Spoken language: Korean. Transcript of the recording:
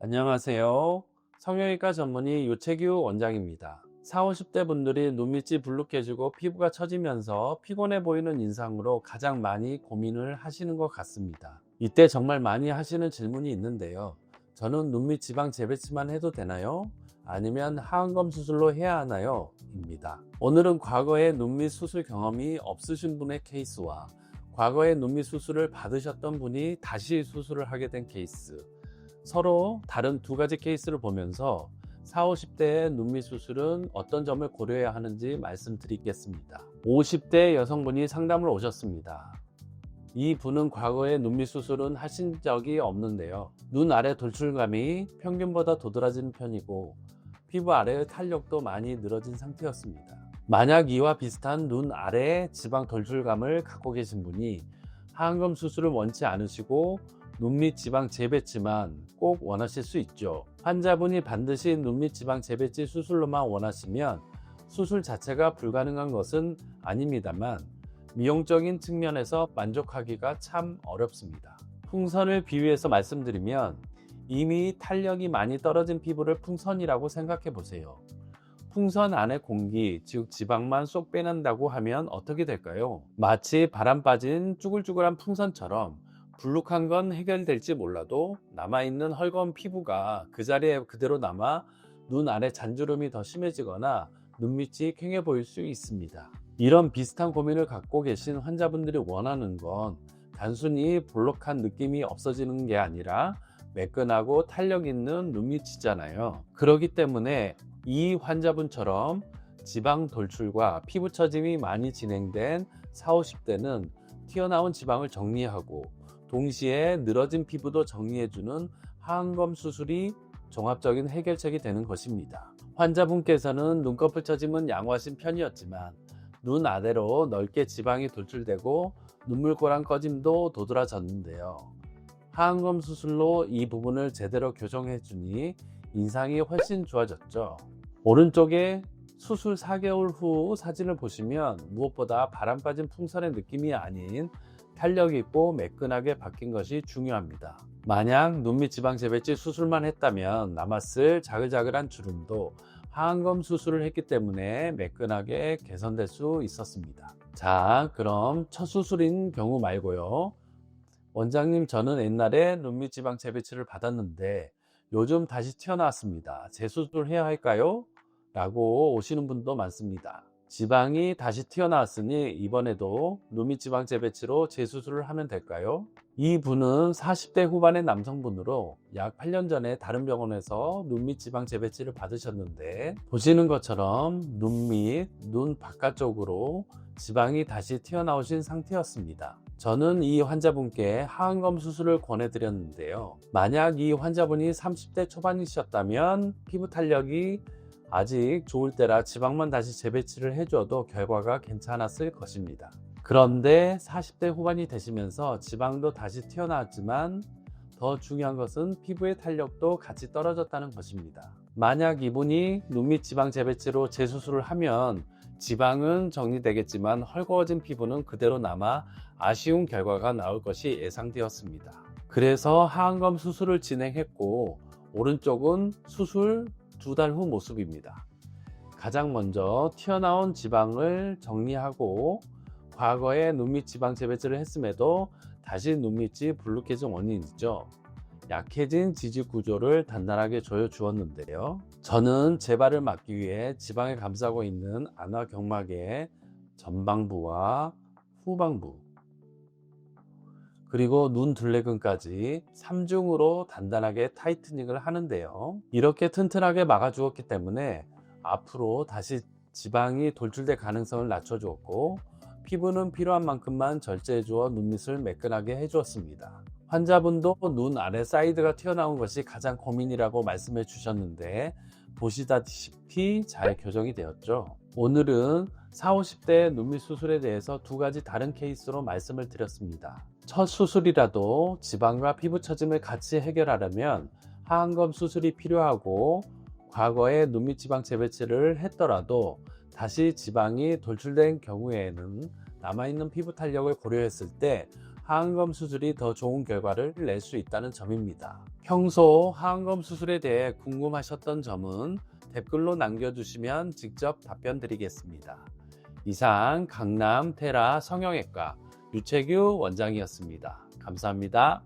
안녕하세요. 성형외과 전문의 요채규 원장입니다. 40, 50대 분들이 눈 밑이 불룩해지고 피부가 처지면서 피곤해 보이는 인상으로 가장 많이 고민을 하시는 것 같습니다. 이때 정말 많이 하시는 질문이 있는데요. 저는 눈 밑 지방 재배치만 해도 되나요? 아니면 하안검 수술로 해야 하나요? 입니다. 오늘은 과거에 눈 밑 수술 경험이 없으신 분의 케이스와 과거에 눈 밑 수술을 받으셨던 분이 다시 수술을 하게 된 케이스, 서로 다른 두 가지 케이스를 보면서 40, 50대의 눈밑 수술은 어떤 점을 고려해야 하는지 말씀드리겠습니다. 50대 여성분이 상담을 오셨습니다. 이 분은 과거에 눈밑 수술은 하신 적이 없는데요. 눈 아래 돌출감이 평균보다 도드라지는 편이고 피부 아래의 탄력도 많이 늘어진 상태였습니다. 만약 이와 비슷한 눈 아래 지방 돌출감을 갖고 계신 분이 하안검 수술을 원치 않으시고 눈밑 지방 재배치만 꼭 원하실 수 있죠. 환자분이 반드시 눈밑 지방 재배치 수술로만 원하시면 수술 자체가 불가능한 것은 아닙니다만 미용적인 측면에서 만족하기가 참 어렵습니다. 풍선을 비유해서 말씀드리면 이미 탄력이 많이 떨어진 피부를 풍선이라고 생각해 보세요. 풍선 안에 공기, 즉 지방만 쏙 빼낸다고 하면 어떻게 될까요? 마치 바람 빠진 쭈글쭈글한 풍선처럼 불룩한 건 해결될지 몰라도 남아있는 헐거운 피부가 그 자리에 그대로 남아 눈 아래 잔주름이 더 심해지거나 눈밑이 퀭해 보일 수 있습니다. 이런 비슷한 고민을 갖고 계신 환자분들이 원하는 건 단순히 볼록한 느낌이 없어지는 게 아니라 매끈하고 탄력 있는 눈밑이잖아요. 그렇기 때문에 이 환자분처럼 지방 돌출과 피부 처짐이 많이 진행된 40, 50대는 튀어나온 지방을 정리하고 동시에 늘어진 피부도 정리해주는 하안검 수술이 종합적인 해결책이 되는 것입니다. 환자분께서는 눈꺼풀 처짐은 양호하신 편이었지만 눈 아래로 넓게 지방이 돌출되고 눈물고랑 꺼짐도 도드라졌는데요. 하안검 수술로 이 부분을 제대로 교정해주니 인상이 훨씬 좋아졌죠. 오른쪽에 수술 4개월 후 사진을 보시면 무엇보다 바람 빠진 풍선의 느낌이 아닌 탄력 있고 매끈하게 바뀐 것이 중요합니다. 만약 눈밑 지방 재배치 수술만 했다면 남았을 자글자글한 주름도 하안검 수술을 했기 때문에 매끈하게 개선될 수 있었습니다. 자, 그럼 첫 수술인 경우 말고요. 원장님, 저는 옛날에 눈밑 지방 재배치를 받았는데 요즘 다시 튀어나왔습니다. 재수술 해야 할까요? 라고 오시는 분도 많습니다. 지방이 다시 튀어나왔으니 이번에도 눈밑 지방 재배치로 재수술을 하면 될까요? 이 분은 40대 후반의 남성분으로 약 8년 전에 다른 병원에서 눈밑 지방 재배치를 받으셨는데 보시는 것처럼 눈 바깥쪽으로 지방이 다시 튀어나오신 상태였습니다. 저는 이 환자분께 하안검 수술을 권해드렸는데요. 만약 이 환자분이 30대 초반이셨다면 피부 탄력이 아직 좋을 때라 지방만 다시 재배치를 해줘도 결과가 괜찮았을 것입니다. 그런데 40대 후반이 되시면서 지방도 다시 튀어나왔지만 더 중요한 것은 피부의 탄력도 같이 떨어졌다는 것입니다. 만약 이분이 눈밑 지방 재배치로 재수술을 하면 지방은 정리되겠지만 헐거워진 피부는 그대로 남아 아쉬운 결과가 나올 것이 예상되었습니다. 그래서 하안검 수술을 진행했고 오른쪽은 수술 2달 후 모습입니다. 가장 먼저 튀어나온 지방을 정리하고 과거에 눈밑 지방 재배치를 했음에도 다시 눈밑이 불룩해진 원인이죠. 약해진 지지 구조를 단단하게 조여 주었는데요. 저는 재발을 막기 위해 지방을 감싸고 있는 안화경막의 전방부와 후방부 그리고 눈 둘레근까지 3중으로 단단하게 타이트닝을 하는데요. 이렇게 튼튼하게 막아주었기 때문에 앞으로 다시 지방이 돌출될 가능성을 낮춰주었고 피부는 필요한 만큼만 절제해 주어 눈밑을 매끈하게 해주었습니다. 환자분도 눈 아래 사이드가 튀어나온 것이 가장 고민이라고 말씀해 주셨는데 보시다시피 잘 교정이 되었죠. 오늘은 40, 50대 눈밑 수술에 대해서 두 가지 다른 케이스로 말씀을 드렸습니다. 첫 수술이라도 지방과 피부 처짐을 같이 해결하려면 하안검 수술이 필요하고 과거에 눈밑 지방 재배치를 했더라도 다시 지방이 돌출된 경우에는 남아있는 피부 탄력을 고려했을 때 하안검 수술이 더 좋은 결과를 낼 수 있다는 점입니다. 평소 하안검 수술에 대해 궁금하셨던 점은 댓글로 남겨주시면 직접 답변 드리겠습니다. 이상 강남 테라 성형외과 유채규 원장이었습니다. 감사합니다.